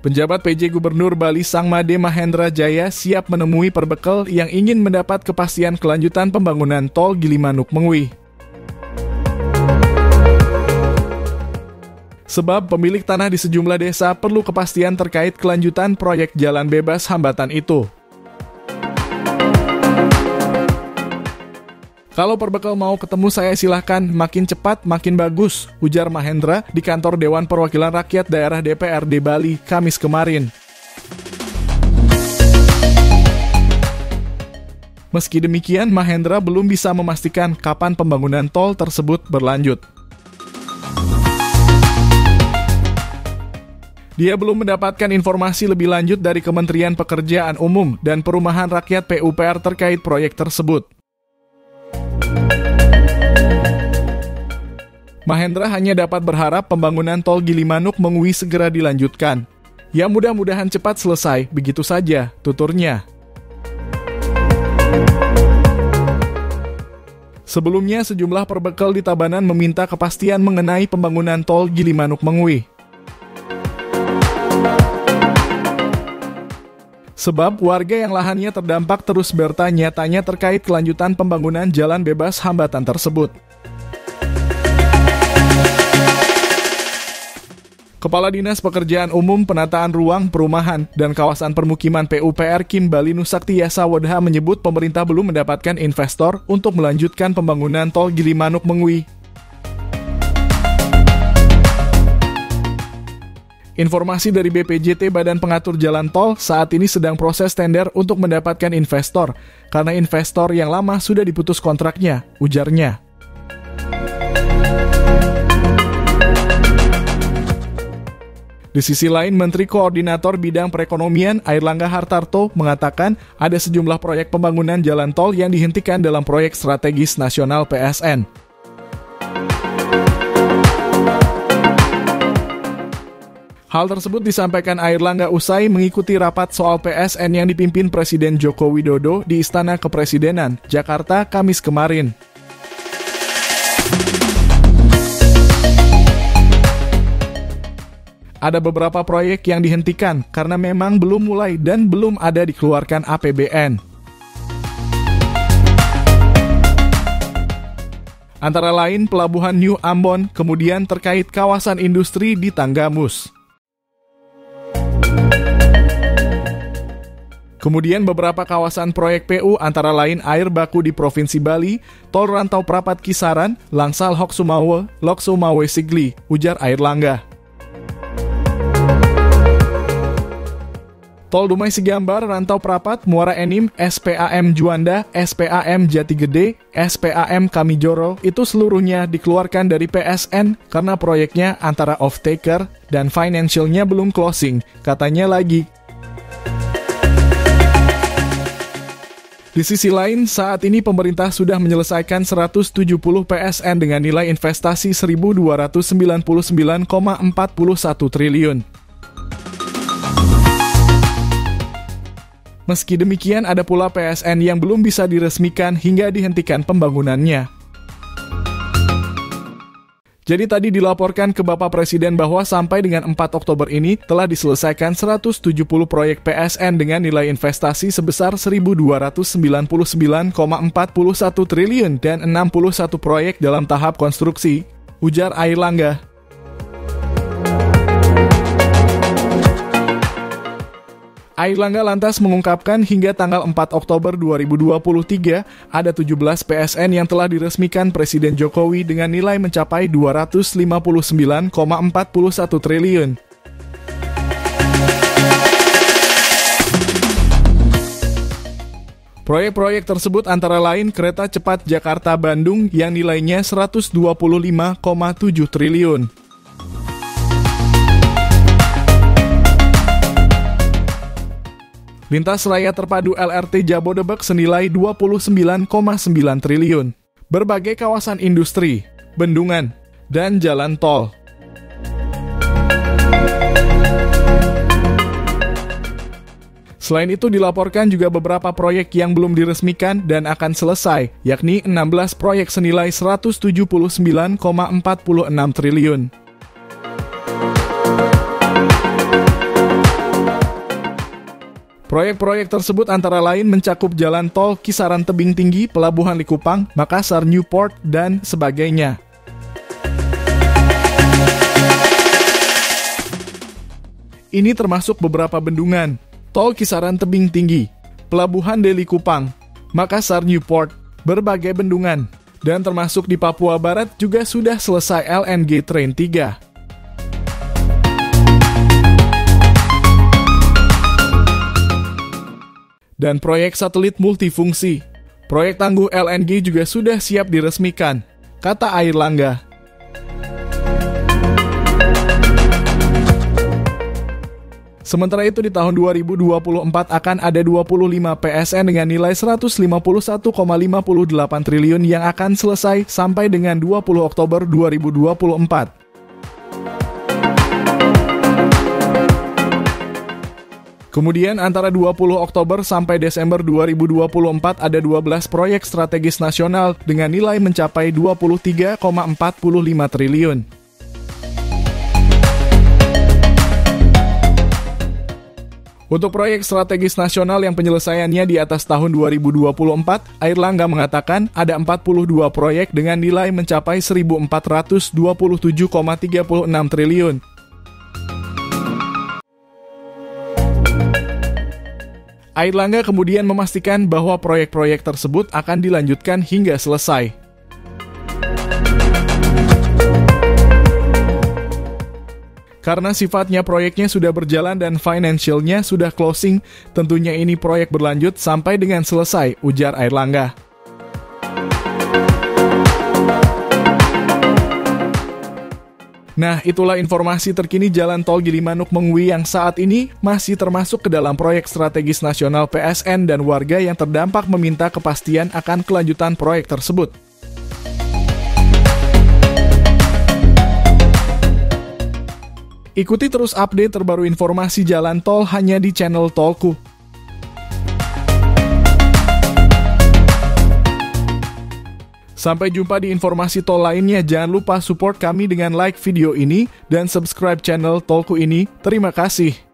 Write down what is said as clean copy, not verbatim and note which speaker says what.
Speaker 1: Penjabat PJ Gubernur Bali Sangmade Mahendra Jaya siap menemui perbekal yang ingin mendapat kepastian kelanjutan pembangunan tol Gilimanuk-Mengwi. Sebab pemilik tanah di sejumlah desa perlu kepastian terkait kelanjutan proyek jalan bebas hambatan itu. Kalau perbekal mau ketemu saya silahkan, makin cepat makin bagus, ujar Mahendra di kantor Dewan Perwakilan Rakyat Daerah DPRD Bali, Kamis kemarin. Meski demikian, Mahendra belum bisa memastikan kapan pembangunan tol tersebut berlanjut. Dia belum mendapatkan informasi lebih lanjut dari Kementerian Pekerjaan Umum dan Perumahan Rakyat PUPR terkait proyek tersebut. Mahendra hanya dapat berharap pembangunan tol Gilimanuk-Mengwi segera dilanjutkan. Ya mudah-mudahan cepat selesai, begitu saja, tuturnya. Sebelumnya, sejumlah perbekal di Tabanan meminta kepastian mengenai pembangunan tol Gilimanuk-Mengwi. Sebab warga yang lahannya terdampak terus bertanya-tanya terkait kelanjutan pembangunan jalan bebas hambatan tersebut. Kepala Dinas Pekerjaan Umum, Penataan Ruang, Perumahan, dan Kawasan Permukiman PUPR Kim Bali Nusakti Yasawodha menyebut pemerintah belum mendapatkan investor untuk melanjutkan pembangunan tol Gilimanuk-Mengwi. Informasi dari BPJT Badan Pengatur Jalan Tol, saat ini sedang proses tender untuk mendapatkan investor, karena investor yang lama sudah diputus kontraknya, ujarnya. Di sisi lain, Menteri Koordinator Bidang Perekonomian Airlangga Hartarto mengatakan ada sejumlah proyek pembangunan jalan tol yang dihentikan dalam proyek strategis nasional PSN. Hal tersebut disampaikan Airlangga usai mengikuti rapat soal PSN yang dipimpin Presiden Joko Widodo di Istana Kepresidenan, Jakarta, Kamis kemarin. Ada beberapa proyek yang dihentikan karena memang belum mulai dan belum ada dikeluarkan APBN. Antara lain Pelabuhan New Ambon, kemudian terkait kawasan industri di Tanggamus. Kemudian beberapa kawasan proyek PU antara lain air baku di Provinsi Bali, Tol Rantau Prapat Kisaran, Langsal Lok Sumawe Sigli, ujar Airlangga. Tol Dumai Sigambar, Rantau Prapat, Muara Enim, SPAM Juanda, SPAM Jati Gede, SPAM Kamijoro, itu seluruhnya dikeluarkan dari PSN karena proyeknya antara off-taker dan financialnya belum closing, katanya lagi. Di sisi lain, saat ini pemerintah sudah menyelesaikan 170 PSN dengan nilai investasi 1.299,41 triliun. Meski demikian, ada pula PSN yang belum bisa diresmikan hingga dihentikan pembangunannya. Jadi tadi dilaporkan ke Bapak Presiden bahwa sampai dengan 4 Oktober ini telah diselesaikan 170 proyek PSN dengan nilai investasi sebesar 1.299,41 triliun dan 61 proyek dalam tahap konstruksi, ujar Airlangga. Airlangga lantas mengungkapkan hingga tanggal 4 Oktober 2023 ada 17 PSN yang telah diresmikan Presiden Jokowi dengan nilai mencapai 259,41 triliun. Proyek-proyek tersebut antara lain kereta cepat Jakarta-Bandung yang nilainya 125,7 triliun. Lintas Raya Terpadu LRT Jabodebek senilai 29,9 triliun. Berbagai kawasan industri, bendungan, dan jalan tol. Selain itu dilaporkan juga beberapa proyek yang belum diresmikan dan akan selesai, yakni 16 proyek senilai 179,46 triliun. Proyek-proyek tersebut antara lain mencakup jalan tol Kisaran Tebing Tinggi, Pelabuhan Likupang, Makassar Newport, dan sebagainya. Ini termasuk beberapa bendungan: tol Kisaran Tebing Tinggi, Pelabuhan Deli Kupang, Makassar Newport, berbagai bendungan, dan termasuk di Papua Barat juga sudah selesai LNG Train 3. Dan proyek satelit multifungsi. Proyek tangguh LNG juga sudah siap diresmikan, kata Airlangga. Sementara itu di tahun 2024 akan ada 25 PSN dengan nilai 151,58 triliun yang akan selesai sampai dengan 20 Oktober 2024. Kemudian antara 20 Oktober sampai Desember 2024 ada 12 proyek strategis nasional dengan nilai mencapai 23,45 triliun. Untuk proyek strategis nasional yang penyelesaiannya di atas tahun 2024, Airlangga mengatakan ada 42 proyek dengan nilai mencapai 1.427,36 triliun. Airlangga kemudian memastikan bahwa proyek-proyek tersebut akan dilanjutkan hingga selesai. Karena sifatnya proyeknya sudah berjalan dan financialnya sudah closing, tentunya ini proyek berlanjut sampai dengan selesai, ujar Airlangga. Nah, itulah informasi terkini Jalan Tol Gilimanuk-Mengwi yang saat ini masih termasuk ke dalam proyek strategis nasional PSN dan warga yang terdampak meminta kepastian akan kelanjutan proyek tersebut. Ikuti terus update terbaru informasi jalan tol hanya di channel Tolku. Sampai jumpa di informasi tol lainnya. Jangan lupa support kami dengan like video ini dan subscribe channel Tolku ini. Terima kasih.